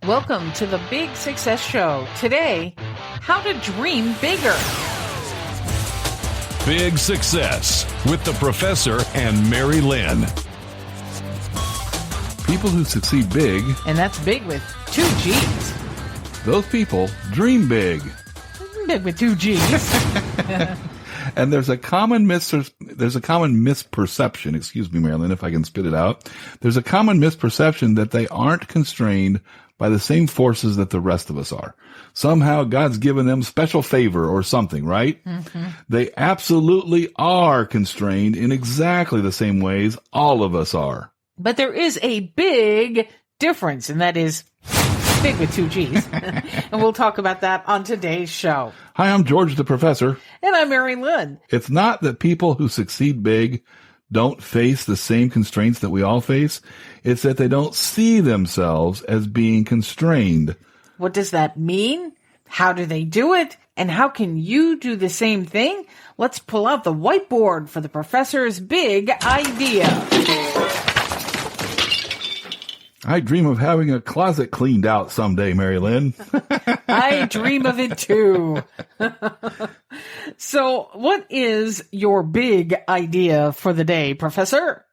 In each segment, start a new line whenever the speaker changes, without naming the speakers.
Welcome to the Big Success Show. Today, how to dream bigger.
Big Success with the Professor and Mary-Lynn.
People who succeed big,
And that's big with two G's.
those people dream big.
Big with two G's.
And there's a common misperception, excuse me, Mary-Lynn, if I can spit it out. There's a common misperception that they aren't constrained by the same forces that the rest of us are. Somehow God's given them special favor or something, right? Mm-hmm. They absolutely are constrained in exactly the same ways all of us are.
But there is a big difference, and that is big with two G's. And we'll talk about that on today's show.
Hi, I'm George the Professor.
And I'm Mary-Lynn.
It's not that people who succeed big don't face the same constraints that we all face. It's that they don't see themselves as being constrained.
What does that mean? How do they do it? And how can you do the same thing? Let's pull out the whiteboard for the professor's big idea.
I dream of having a closet cleaned out someday, Mary-Lynn.
I dream of it too. So what is your big idea for the day, Professor?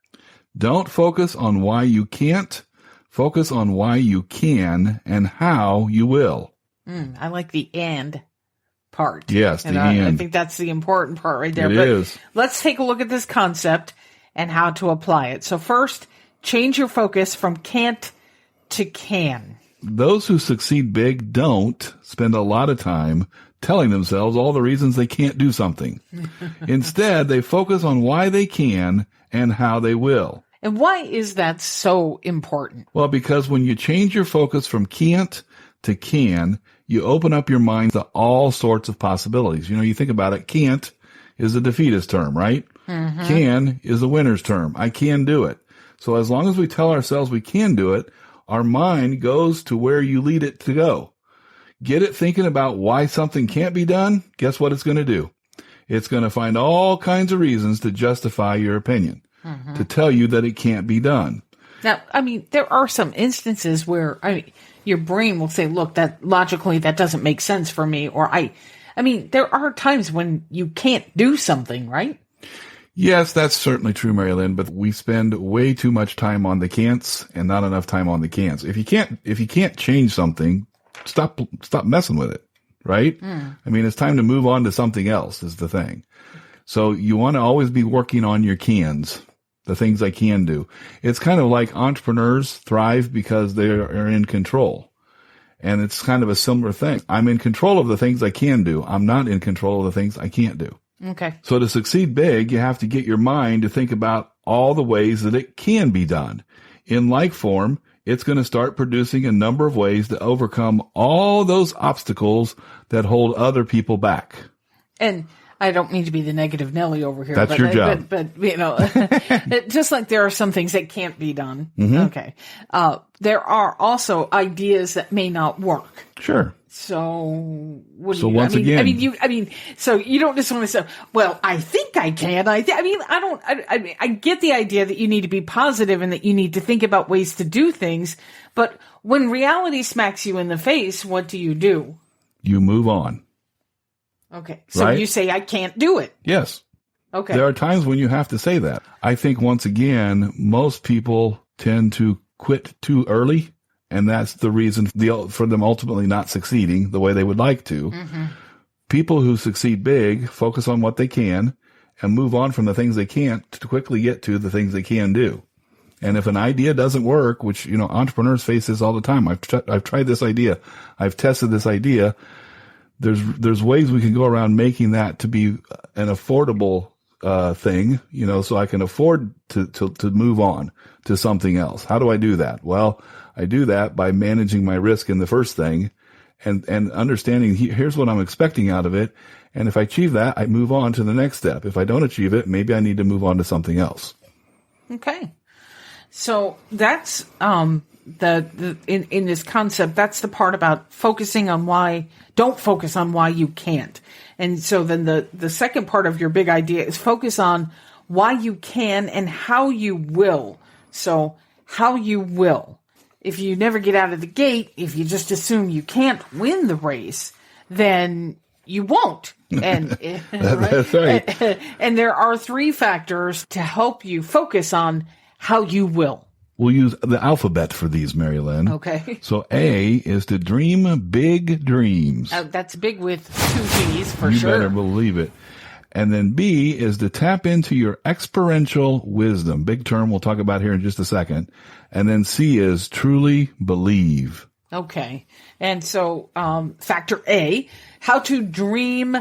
Don't focus on why you can't. Focus on why you can and how you will.
I like the "and" part.
Yes, the
and. I
"and."
think that's the important part right there.
It is.
Let's take a look at this concept and how to apply it. So first, change your focus from can't to can.
Those who succeed big don't spend a lot of time telling themselves all the reasons they can't do something. Instead, they focus on why they can and how they will.
And why is that so important?
Well, because when you change your focus from can't to can, you open up your mind to all sorts of possibilities. You know, you think about it, can't is a defeatist term, right? Mm-hmm. Can is a winner's term. I can do it. So as long as we tell ourselves we can do it, our mind goes to where you lead it to go. Get it thinking about why something can't be done. Guess what it's going to do? It's going to find all kinds of reasons to justify your opinion, to tell you that it can't be done.
Now, I mean, there are some instances where your brain will say, look, that logically that doesn't make sense for me. Or I mean, there are times when you can't do something, right?
Yes, that's certainly true, Mary-Lynn, but we spend way too much time on the can'ts and not enough time on the can'ts. If you can't change something, stop messing with it, right? I mean, it's time to move on to something else is the thing. So you want to always be working on your cans, the things I can do. It's kind of like entrepreneurs thrive because they are in control. And it's kind of a similar thing. I'm in control of the things I can do. I'm not in control of the things I can't do.
Okay.
So to succeed big, you have to get your mind to think about all the ways that it can be done. In like form, it's going to start producing a number of ways to overcome all those obstacles that hold other people back.
And I don't mean to be the negative Nelly over here.
That's your job.
But you know, just like there are some things that can't be done. Mm-hmm. Okay. There are also ideas that may not work.
Sure.
So,
So
you don't just want to say, well, I think I can. I get the idea that you need to be positive and that you need to think about ways to do things. But when reality smacks you in the face, what do?
You move on.
Okay. So
right?
You say, I can't do it.
Yes.
Okay.
There are times when you have to say that. I think once again, most people tend to quit too early. And that's the reason for them ultimately not succeeding the way they would like to. Mm-hmm. People who succeed big focus on what they can and move on from the things they can't to quickly get to the things they can do. And if an idea doesn't work, which, you know, entrepreneurs face this all the time. I've tried this idea. I've tested this idea. There's ways we can go around making that to be an affordable thing, you know, so I can afford to move on to something else. How do I do that? Well, I do that by managing my risk in the first thing and understanding here's what I'm expecting out of it. And if I achieve that, I move on to the next step. If I don't achieve it, maybe I need to move on to something else.
Okay. So that's, in this concept, that's the part about focusing on why, don't focus on why you can't. And so then the second part of your big idea is focus on why you can and how you will. So how you will. if you never get out of the gate, if you just assume you can't win the race, then you won't. And
That's right.
And there are 3 factors to help you focus on how you will.
We'll use the alphabet for these, Mary-Lynn.
Okay.
So A is to dream big dreams.
That's big with 2 G's for
You
sure.
better believe it. And then B is to tap into your experiential wisdom. Big term we'll talk about here in just a second. And then C is truly believe.
Okay. And so, factor A, how to dream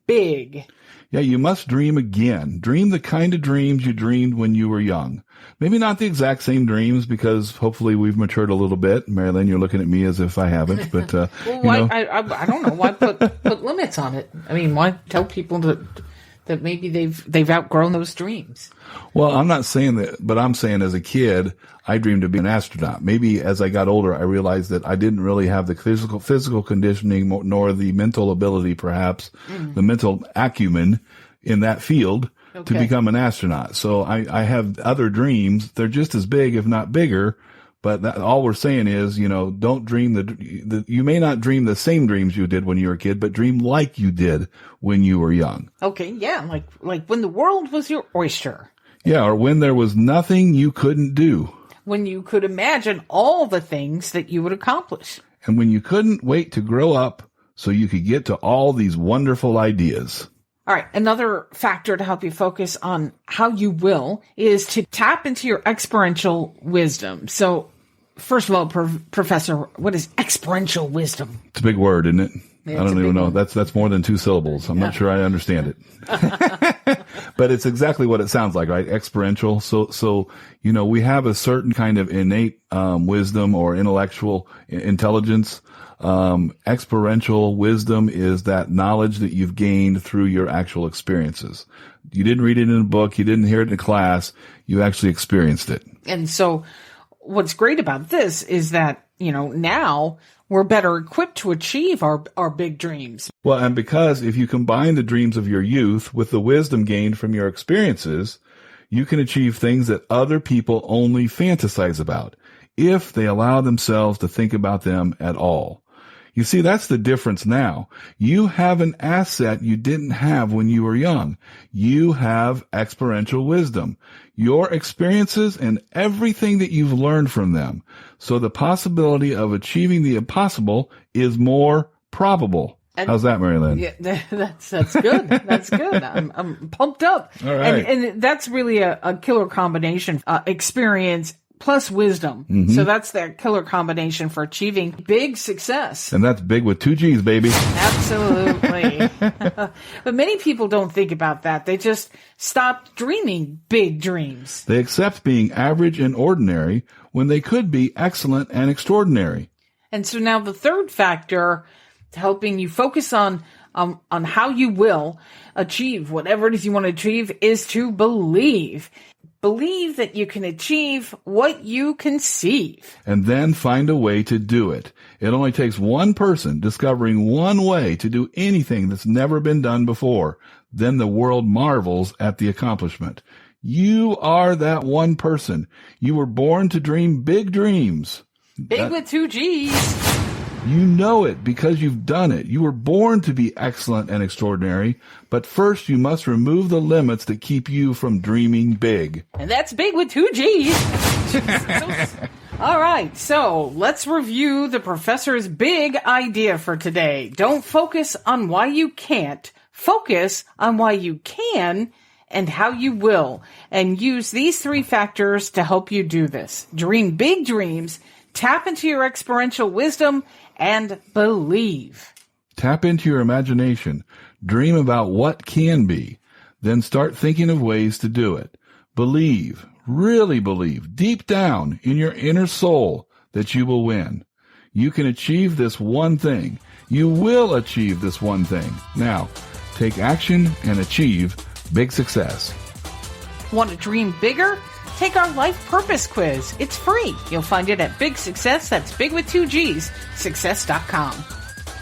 big.
Yeah, you must dream again. Dream the kind of dreams you dreamed when you were young. Maybe not the exact same dreams, because hopefully we've matured a little bit. Mary-Lynn, you're looking at me as if I haven't, but,
Well, why, I don't know. Why put limits on it? I mean, why tell people that maybe they've outgrown those dreams?
Well, I'm not saying that, but I'm saying as a kid, I dreamed of being an astronaut. Maybe as I got older, I realized that I didn't really have the physical conditioning, nor the mental ability, perhaps, the mental acumen in that field to become an astronaut. So I have other dreams. They're just as big, if not bigger. But all we're saying is, don't dream you may not dream the same dreams you did when you were a kid, but dream like you did when you were young.
Okay, yeah, like when the world was your oyster.
Yeah, or when there was nothing you couldn't do.
When you could imagine all the things that you would accomplish.
And when you couldn't wait to grow up so you could get to all these wonderful ideas.
All right, another factor to help you focus on how you will is to tap into your experiential wisdom. So, first of all, Professor, what is experiential wisdom?
It's a big word, isn't it?
Yeah,
I don't even know. That's more than 2 syllables. I'm not sure I understand it. But it's exactly what it sounds like, right? Experiential. So, we have a certain kind of innate wisdom or intellectual intelligence. Experiential wisdom is that knowledge that you've gained through your actual experiences. You didn't read it in a book. You didn't hear it in a class. You actually experienced it.
And so what's great about this is that, now we're better equipped to achieve our big dreams.
Well, and because if you combine the dreams of your youth with the wisdom gained from your experiences, you can achieve things that other people only fantasize about, if they allow themselves to think about them at all. You see, that's the difference now. You have an asset you didn't have when you were young. You have experiential wisdom, your experiences and everything that you've learned from them. So the possibility of achieving the impossible is more probable. How's that, Mary-Lynn?
Yeah, that's good. That's good. I'm pumped up.
All right.
And that's really a killer combination, experience plus wisdom.
Mm-hmm.
So that's that killer combination for achieving big success.
And that's big with 2 G's, baby.
Absolutely. But many people don't think about that. They just stop dreaming big dreams.
They accept being average and ordinary when they could be excellent and extraordinary.
And so now the third factor helping you focus on how you will achieve whatever it is you want to achieve is to believe. Believe that you can achieve what you conceive.
And then find a way to do it. It only takes one person discovering one way to do anything that's never been done before. Then the world marvels at the accomplishment. You are that one person. You were born to dream big dreams.
Big with 2 G's.
You know it because you've done it. You were born to be excellent and extraordinary, but first you must remove the limits that keep you from dreaming big.
And that's big with 2 G's. All right, so let's review the professor's big idea for today. Don't focus on why you can't. Focus on why you can and how you will. And use these 3 factors to help you do this. Dream big dreams, tap into your experiential wisdom, and believe.
Tap into your imagination. Dream about what can be. Then start thinking of ways to do it. Believe, really believe, deep down in your inner soul that you will win. You can achieve this one thing. You will achieve this one thing. Now, take action and achieve big success.
Want to dream bigger? Take our life purpose quiz. It's free. You'll find it at Big Success. That's big with 2 G's, success.com.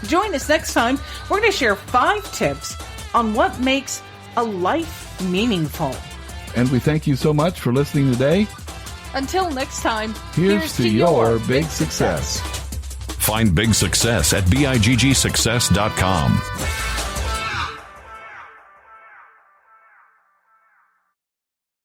Join us next time. We're going to share 5 tips on what makes a life meaningful.
And we thank you so much for listening today.
Until next time,
Here's to your big success.
Find big success at BIGGsuccess.com.